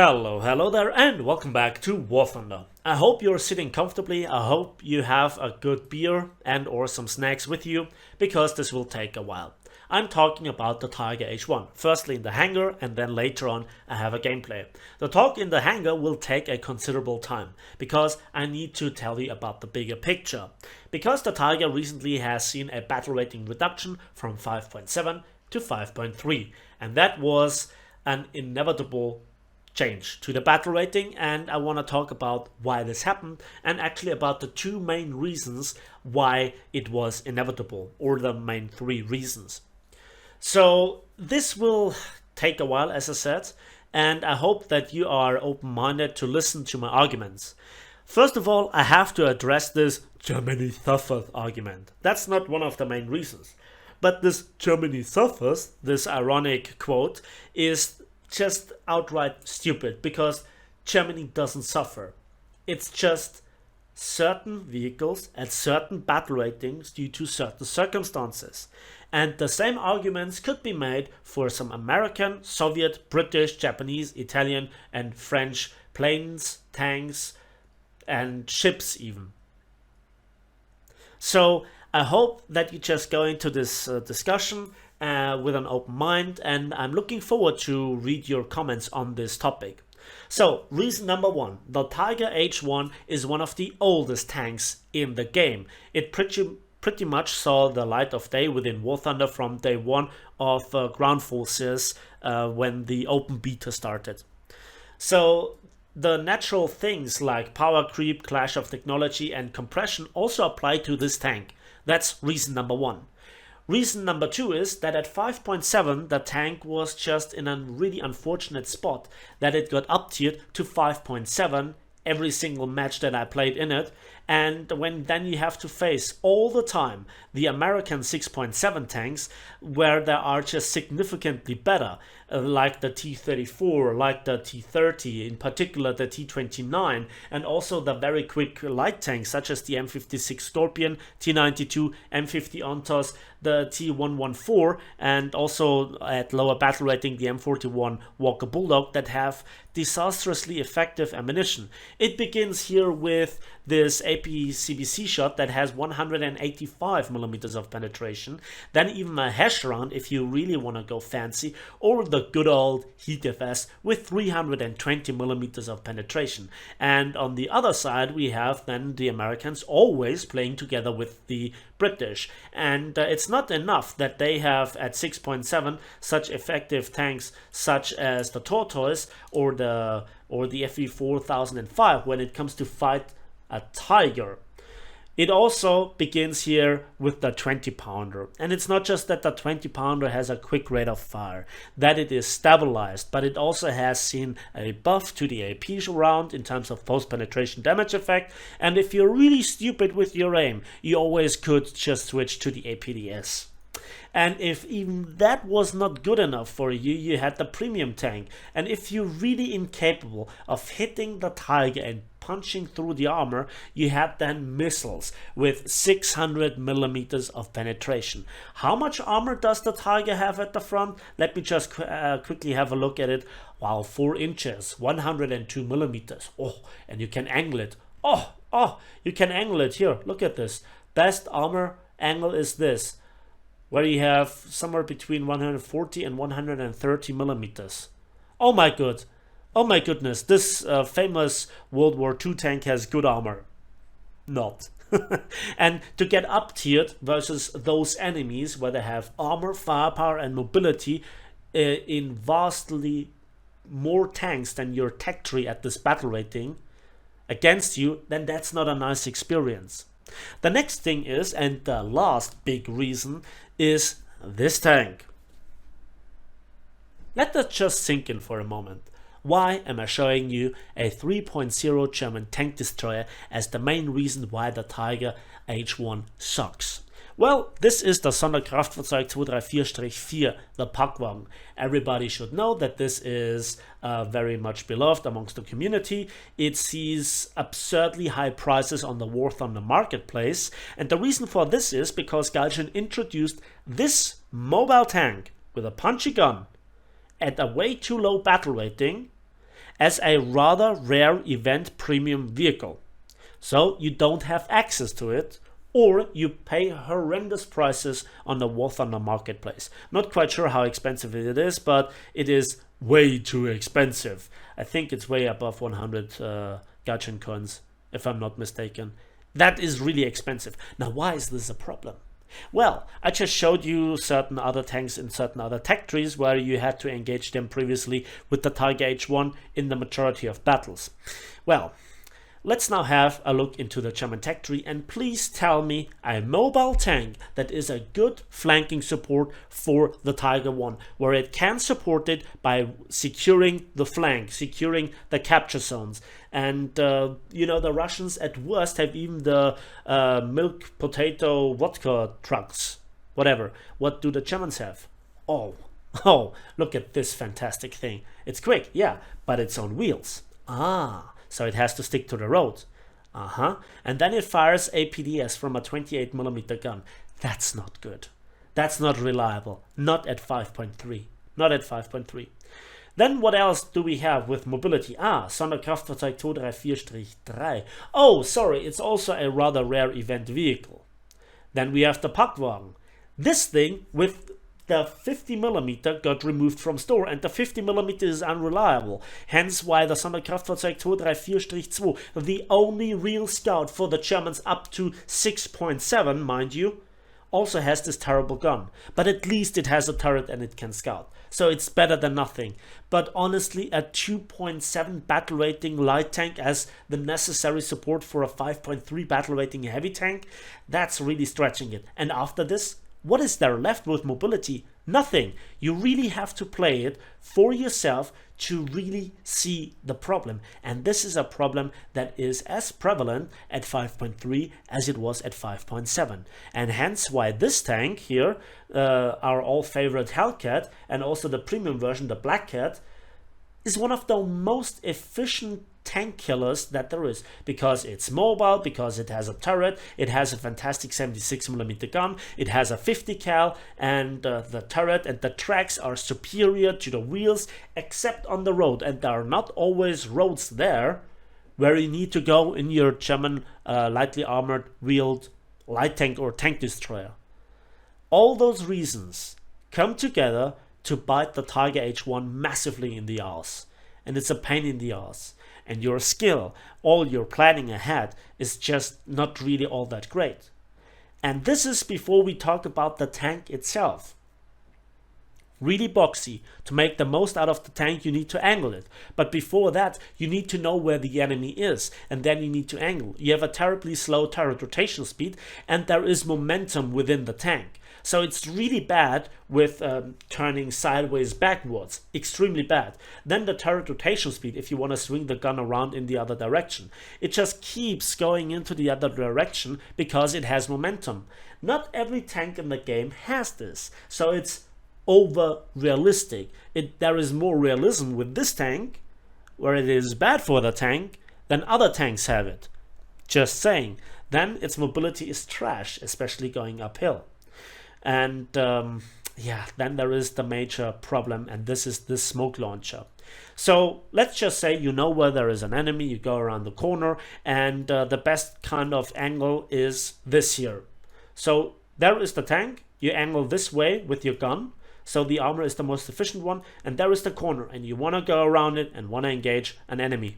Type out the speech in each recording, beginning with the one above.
Hello there, and welcome back to War Thunder. I hope you're sitting comfortably. I hope you have a good beer and or some snacks with you, because this will take a while. I'm talking about the Tiger H1, firstly in the hangar, and then later on I have a gameplay. The talk in the hangar will take a considerable time, because I need to tell you about the bigger picture. Because the Tiger recently has seen a battle rating reduction from 5.7 to 5.3, and that was an inevitable change to the battle rating, and I want to talk about why this happened and actually about the two main reasons why it was inevitable, or the main three reasons. So this will take a while, as I said, and I hope that you are open-minded to listen to my arguments. First of all, I have to address this Germany suffers argument. That's not one of the main reasons. But this Germany suffers, this ironic quote, is just outright stupid, because Germany doesn't suffer. It's just certain vehicles at certain battle ratings due to certain circumstances. And the same arguments could be made for some American, Soviet, British, Japanese, Italian and French planes, tanks and ships even. So I hope that you just go into this discussion with an open mind, and I'm looking forward to read your comments on this topic. So, reason number one, the Tiger H1 is one of the oldest tanks in the game. It pretty much saw the light of day within War Thunder from day one of ground forces when the open beta started. So the natural things like power creep, clash of technology and compression also apply to this tank. That's reason number one. Reason number two is that at 5.7 the tank was just in a really unfortunate spot that it got up tiered to 5.7 every single match that I played in it, and when then you have to face all the time the American 6.7 tanks, where they are just significantly better, like the T-34, like the T-30, in particular the T-29, and also the very quick light tanks such as the M56 Scorpion, T-92, M50 Ontos, the T-114, and also at lower battle rating the M41 Walker Bulldog, that have disastrously effective ammunition. It begins here with this AP-CBC shot that has 185 millimeters of penetration, then even a hash round if you really want to go fancy, or the good old Heat FS with 320 millimeters of penetration. And on the other side we have then the Americans always playing together with the British, and it's not enough that they have at 6.7 such effective tanks such as the Tortoise or the FE 4005 when it comes to fight a Tiger. It also begins here with the 20 pounder, and it's not just that the 20 pounder has a quick rate of fire, that it is stabilized, but it also has seen a buff to the AP round in terms of post penetration damage effect. And if you're really stupid with your aim, you always could just switch to the APDS. And if even that was not good enough for you, you had the premium tank. And if you're really incapable of hitting the Tiger and punching through the armor, you had then missiles with 600 millimeters of penetration. How much armor does the Tiger have at the front? Let me just quickly have a look at it. Wow, 4 inches, 102 millimeters. Oh, and you can angle it. Oh, you can angle it here. Look at this. Best armor angle is this, where you have somewhere between 140 and 130 millimeters. Oh my goodness, this famous World War II tank has good armor. Not. And to get up tiered versus those enemies where they have armor, firepower and mobility in vastly more tanks than your tech tree at this battle rating against you, then that's not a nice experience. The next thing is, and the last big reason, is this tank. Let that just sink in for a moment. Why am I showing you a 3.0 German tank destroyer as the main reason why the Tiger H1 sucks? Well, this is the Sonderkraftfahrzeug 234-4, the Packwagen. Everybody should know that this is very much beloved amongst the community. It sees absurdly high prices on the War Thunder marketplace, and the reason for this is because Gaijin introduced this mobile tank with a punchy gun at a way too low battle rating, as a rather rare event premium vehicle. So you don't have access to it, or you pay horrendous prices on the War Thunder marketplace. Not quite sure how expensive it is, but it is way too expensive. I think it's way above 100 Gaijin coins, if I'm not mistaken. That is really expensive. Now, why is this a problem? Well, I just showed you certain other tanks in certain other tech trees where you had to engage them previously with the Tiger H1 in the majority of battles. Well, let's now have a look into the German tech tree, and please tell me a mobile tank that is a good flanking support for the Tiger 1, where it can support it by securing the flank, securing the capture zones. And you know, the Russians at worst have even the milk potato vodka trucks, whatever. What do the Germans have? Oh, look at this fantastic thing. It's quick, yeah, but it's on wheels. So it has to stick to the road. And then it fires APDS from a 28mm gun. That's not good. That's not reliable. Not at 5.3. Not at 5.3. Then what else do we have with mobility? Sonderkraftfahrzeug 234-3. Oh, sorry, it's also a rather rare event vehicle. Then we have the Packwagen. This thing with the 50mm got removed from store, and the 50mm is unreliable. Hence why the Sonderkraftfahrzeug 234-2, the only real scout for the Germans up to 6.7, mind you, also has this terrible gun. But at least it has a turret and it can scout. So it's better than nothing. But honestly, a 2.7 battle rating light tank as the necessary support for a 5.3 battle rating heavy tank, that's really stretching it. And after this, what is there left with mobility? Nothing. You really have to play it for yourself to really see the problem. And this is a problem that is as prevalent at 5.3 as it was at 5.7. And hence why this tank here, our all favorite Hellcat, and also the premium version, the Black Cat, is one of the most efficient tank killers that there is, because it's mobile, because it has a turret, it has a fantastic 76mm gun, it has a 50 cal, and the turret and the tracks are superior to the wheels, except on the road, and there are not always roads there where you need to go in your German lightly armored wheeled light tank or tank destroyer. All those reasons come together to bite the Tiger H1 massively in the ass, and it's a pain in the ass. And your skill, all your planning ahead, is just not really all that great. And this is before we talk about the tank itself. Really boxy. To make the most out of the tank, you need to angle it. But before that, you need to know where the enemy is, and then you need to angle. You have a terribly slow turret rotation speed, and there is momentum within the tank. So it's really bad with turning sideways backwards, extremely bad. Then the turret rotation speed, if you want to swing the gun around in the other direction. It just keeps going into the other direction because it has momentum. Not every tank in the game has this, so it's over realistic. There is more realism with this tank, where it is bad for the tank, than other tanks have it. Just saying. Then its mobility is trash, especially going uphill. And yeah, then there is the major problem, and this is this smoke launcher. So let's just say you know where there is an enemy, you go around the corner, and the best kind of angle is this here. So there is the tank, you angle this way with your gun, so the armor is the most efficient one, and there is the corner, and you want to go around it and want to engage an enemy.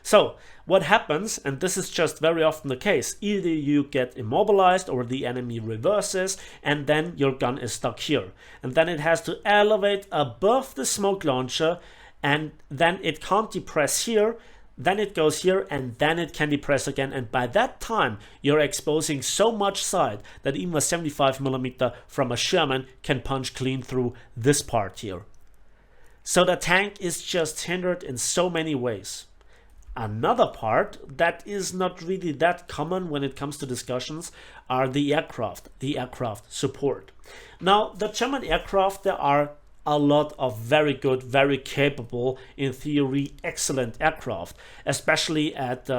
So what happens, and this is just very often the case, either you get immobilized or the enemy reverses, and then your gun is stuck here. And then it has to elevate above the smoke launcher, and then it can't depress here, then it goes here, and then it can depress again. And by that time, you're exposing so much side that even a 75mm from a Sherman can punch clean through this part here. So the tank is just hindered in so many ways. Another part that is not really that common when it comes to discussions are the aircraft support. Now, the German aircraft, there are a lot of very good, very capable, in theory, excellent aircraft, especially at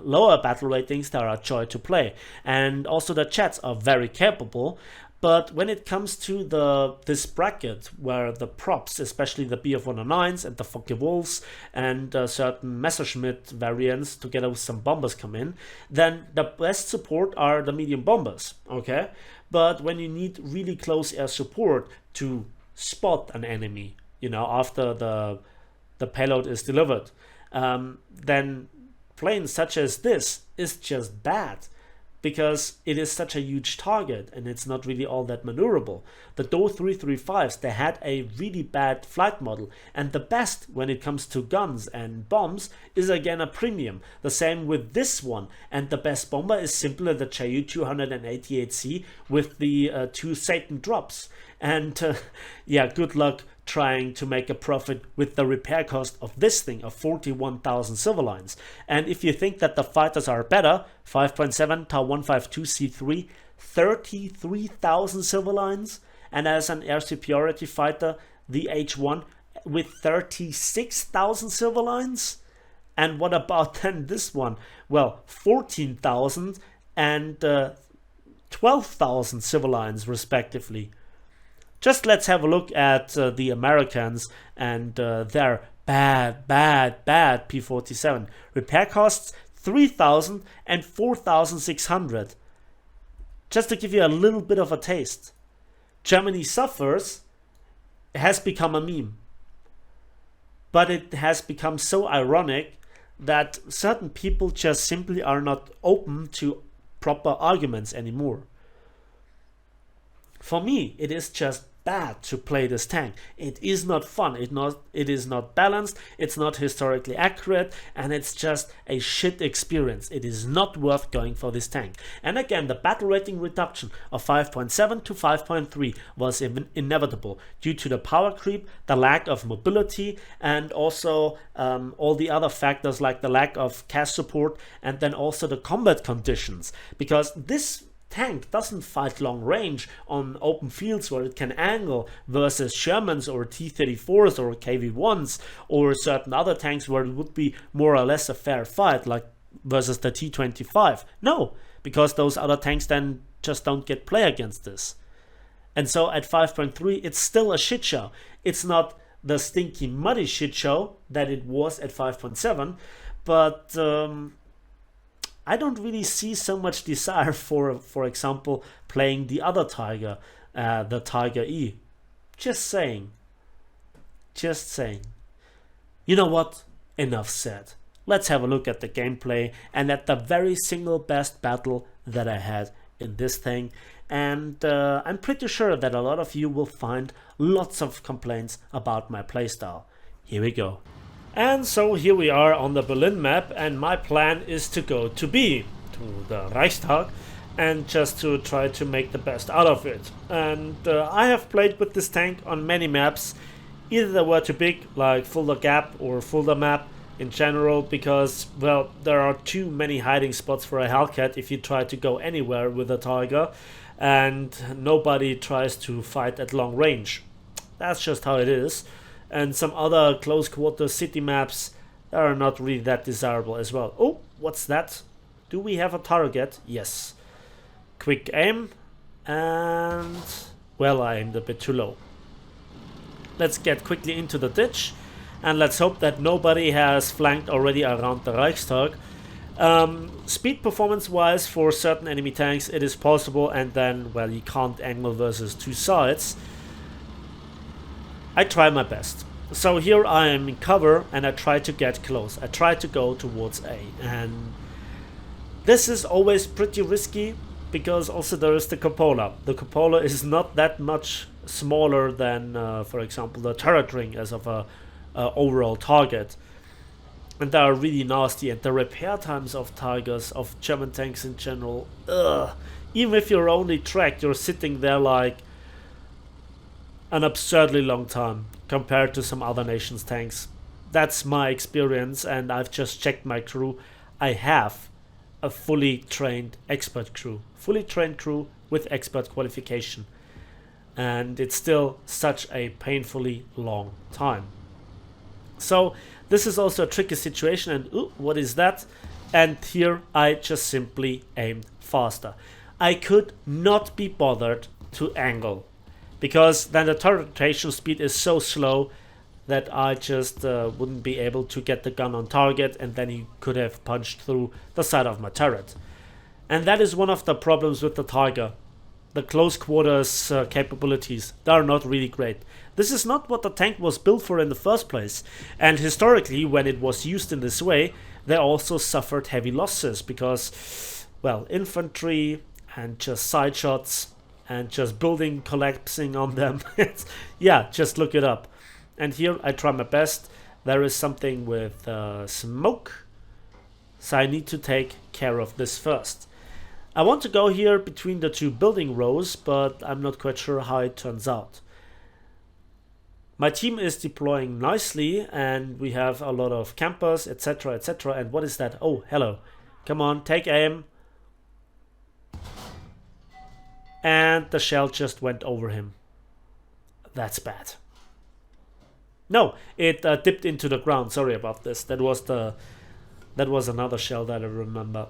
lower battle ratings, they are a joy to play. And also the chats are very capable. But when it comes to this bracket where the props, especially the BF-109s and the Focke-Wulfs and certain Messerschmitt variants together with some bombers come in, then the best support are the medium bombers, okay? But when you need really close air support to spot an enemy, you know, after the payload is delivered, then planes such as this is just bad, because it is such a huge target and it's not really all that maneuverable. The Do 335s, they had a really bad flight model, and the best when it comes to guns and bombs is again a premium. The same with this one, and the best bomber is simply the Ju 288C with the 2 Satan drops. And yeah, good luck trying to make a profit with the repair cost of this thing of 41,000 silver lines. And if you think that the fighters are better, 5.7 Tau 152C3, 33,000 silver lines, and as an air superiority fighter, the H1 with 36,000 silver lines. And what about then this one? Well, 14,000 and 12,000 silver lines respectively. Just let's have a look at the Americans and their bad P-47. Repair costs 3,000 and 4,600. Just to give you a little bit of a taste. Germany suffers has become a meme. But it has become so ironic that certain people just simply are not open to proper arguments anymore. For me, it is just bad to play this tank. It is not fun, it is not balanced, it's not historically accurate, and it's just a shit experience. It is not worth going for this tank. And again, the battle rating reduction of 5.7 to 5.3 was inevitable due to the power creep, the lack of mobility, and also all the other factors like the lack of CAS support, and then also the combat conditions, because this tank doesn't fight long range on open fields where it can angle versus Shermans or T-34s or KV-1s or certain other tanks where it would be more or less a fair fight, like versus the T-25. No, because those other tanks then just don't get play against this. And so at 5.3 it's still a shit show. It's not the stinky muddy shit show that it was at 5.7, but I don't really see so much desire for example, playing the other Tiger, the Tiger E. Just saying. Just saying. You know what? Enough said. Let's have a look at the gameplay and at the very single best battle that I had in this thing. And I'm pretty sure that a lot of you will find lots of complaints about my playstyle. Here we go. And so here we are on the Berlin map, and my plan is to go to B, to the Reichstag, and just to try to make the best out of it. And I have played with this tank on many maps. Either they were too big, like Fulda Gap or Fulda map in general, because, well, there are too many hiding spots for a Hellcat if you try to go anywhere with a Tiger, and nobody tries to fight at long range. That's just how it is. And some other close quarter city maps are not really that desirable as well. Oh, what's that? Do we have a target? Yes. Quick aim, and well, I aimed a bit too low. Let's get quickly into the ditch, and let's hope that nobody has flanked already around the Reichstag. Speed performance wise for certain enemy tanks it is possible, and then, well, you can't angle versus two sides. I try my best. So here I am in cover and I try to get close. I try to go towards A, and this is always pretty risky because also there is the cupola. The cupola is not that much smaller than for example the turret ring as of a overall target, and they are really nasty, and the repair times of Tigers, of German tanks in general, even if you're only tracked, you're sitting there like an absurdly long time compared to some other nations' tanks. That's my experience, and I've just checked my crew. I have a fully trained expert crew. Fully trained crew with expert qualification. And it's still such a painfully long time. So this is also a tricky situation, and ooh, what is that? and here I just simply aimed faster. I could not be bothered to angle, because then the turret rotation speed is so slow that I just wouldn't be able to get the gun on target, and then he could have punched through the side of my turret. And that is one of the problems with the Tiger. The close quarters capabilities, they are not really great. This is not what the tank was built for in the first place, and historically when it was used in this way, they also suffered heavy losses because, well, infantry and just side shots and just building collapsing on them. Yeah, just look it up. And here I try my best. There is something with smoke, so I need to take care of this first. I want to go here between the two building rows, but I'm not quite sure how it turns out. My team is deploying nicely, and we have a lot of campers, etc, etc. And what is that? Oh, hello. Come on, take aim. And the shell just went over him. That's bad. No, it dipped into the ground. Sorry about this. That was another shell that I remember.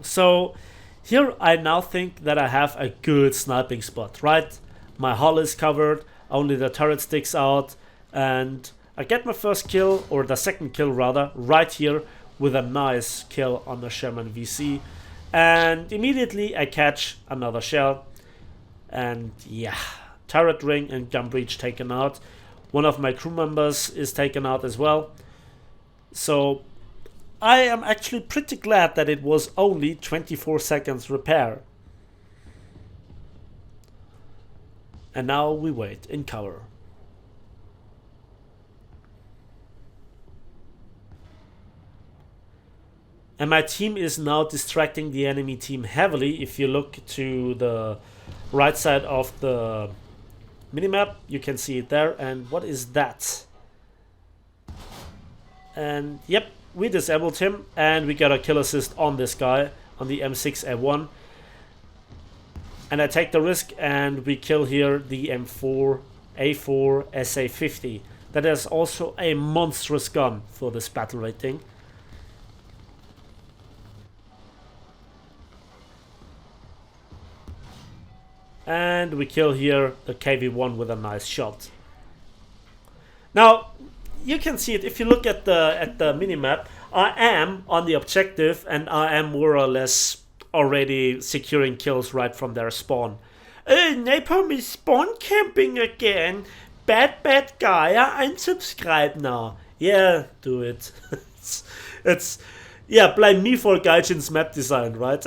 So here I now think that I have a good sniping spot, right? My hull is covered, only the turret sticks out, and I get my first kill, or the second kill rather, right here with a nice kill on the Sherman VC. And immediately I catch another shell, and yeah, turret ring and gun breach taken out. One of my crew members is taken out as well. So I am actually pretty glad that it was only 24 seconds repair. And now we wait in cover. And my team is now distracting the enemy team heavily. If you look to the right side of the minimap, you can see it there. And what is that? And yep, we disabled him, and we got a kill assist on this guy, on the M6A1. And I take the risk, and we kill here the M4A4 SA50. That is also a monstrous gun for this battle rating. And we kill here the KV-1 with a nice shot. Now, you can see it if you look at the minimap. I am on the objective, and I am more or less already securing kills right from their spawn. Napalm is spawn camping again. Bad guy. I unsubscribe now. Yeah, do it. it's yeah, blame me for Gaijin's map design, right?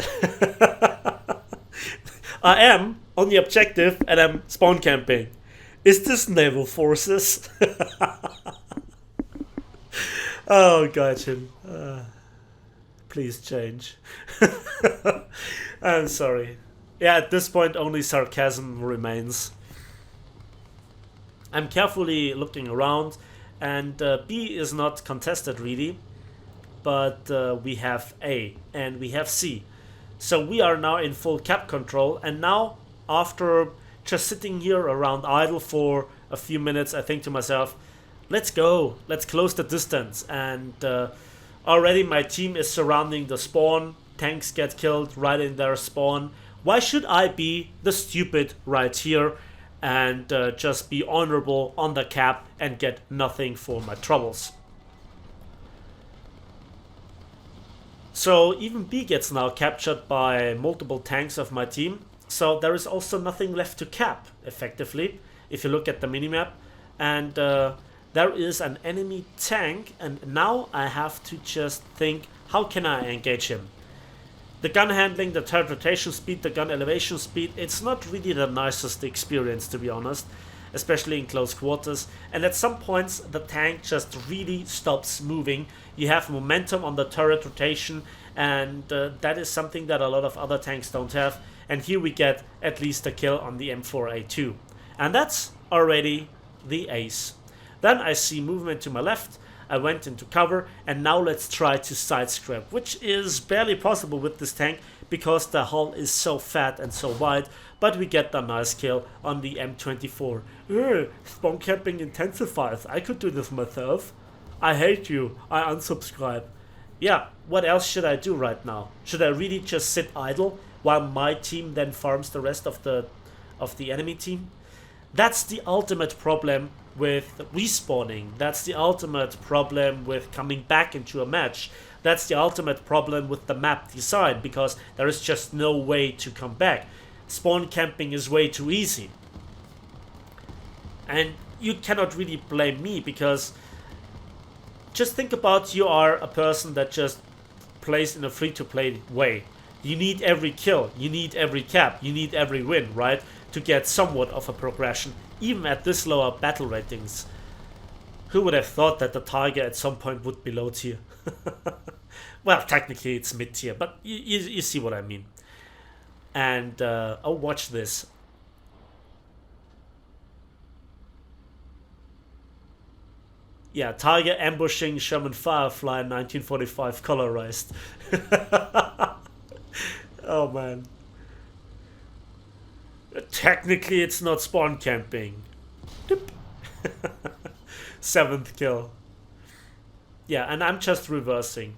I am on the objective and I'm spawn camping. Is this naval forces? Oh, Gaijin. Please change. I'm sorry. Yeah, at this point only sarcasm remains. I'm carefully looking around, and B is not contested really, but we have A and we have C. So we are now in full cap control, and now after just sitting here around idle for a few minutes, I think to myself, let's go, let's close the distance. And already my team is surrounding the spawn, tanks get killed right in their spawn. Why should I be the stupid right here and just be honorable on the cap and get nothing for my troubles? So even B gets now captured by multiple tanks of my team. So there is also nothing left to cap, effectively, if you look at the minimap. And there is an enemy tank, and now I have to just think, how can I engage him? The gun handling, the turret rotation speed, the gun elevation speed, it's not really the nicest experience, to be honest, especially in close quarters. And at some points the tank just really stops moving. You have momentum on the turret rotation, and that is something that a lot of other tanks don't have. And here we get at least a kill on the M4A2, and that's already the ace. Then I see movement to my left. I went into cover, and now let's try to side scrap, which is barely possible with this tank because the hull is so fat and so wide. But we get a nice kill on the M24. Spawn camping intensifies. I could do this myself. I hate you. I unsubscribe. Yeah, what else should I do right now? Should I really just sit idle while my team then farms the rest of the enemy team? That's the ultimate problem with respawning. That's the ultimate problem with coming back into a match. That's the ultimate problem with the map design, because there is just no way to come back. Spawn camping is way too easy. And you cannot really blame me, because just think about, you are a person that just plays in a free-to-play way. You need every kill, you need every cap, you need every win, right? To get somewhat of a progression, even at this lower battle ratings. Who would have thought that the Tiger at some point would be low tier? Well, technically it's mid tier, but you see what I mean. And oh, watch this. Yeah, Tiger ambushing Sherman Firefly in 1945 colorized. Oh man. Technically it's not spawn camping. Doop. 7th kill. Yeah, and I'm just reversing.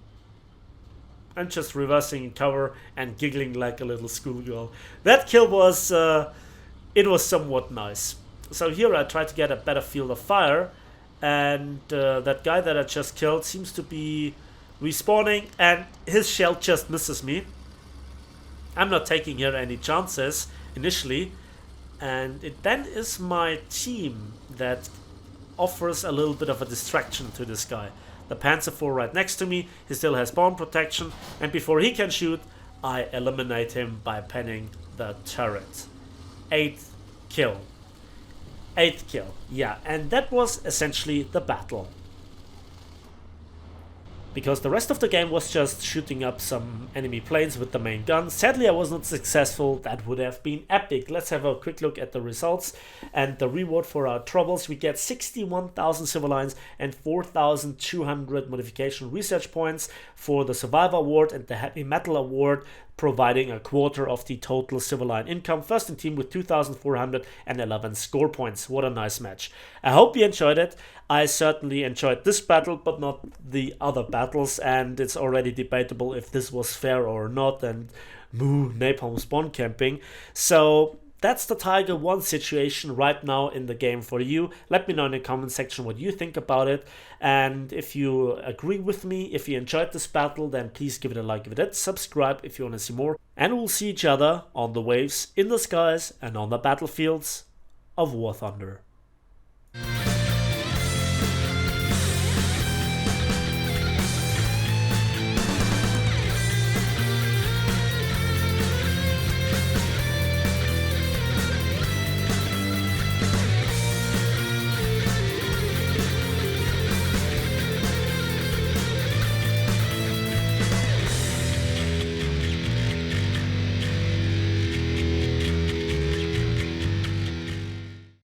I'm just reversing in cover and giggling like a little schoolgirl. That kill was, it was somewhat nice. So here I try to get a better field of fire, and that guy that I just killed seems to be respawning, and his shell just misses me. I'm not taking here any chances initially, and it then is my team that offers a little bit of a distraction to this guy. The Panzer IV right next to me, he still has spawn protection, and before he can shoot, I eliminate him by penning the turret. 8th kill. 8th kill, yeah, and that was essentially the battle. Because the rest of the game was just shooting up some enemy planes with the main gun. Sadly, I was not successful. That would have been epic. Let's have a quick look at the results and the reward for our troubles. We get 61,000 civil lines and 4,200 modification research points for the Survivor Award and the Heavy Metal Award, providing a quarter of the total civil line income. First in team with 2,411 score points. What a nice match. I hope you enjoyed it. I certainly enjoyed this battle, but not the other battles, and it's already debatable if this was fair or not, and moo, napalm spawn camping. So that's the Tiger 1 situation right now in the game for you. Let me know in the comment section what you think about it, and if you agree with me, if you enjoyed this battle, then please give it a like, give it a subscribe if you want to see more, and we'll see each other on the waves, in the skies, and on the battlefields of War Thunder.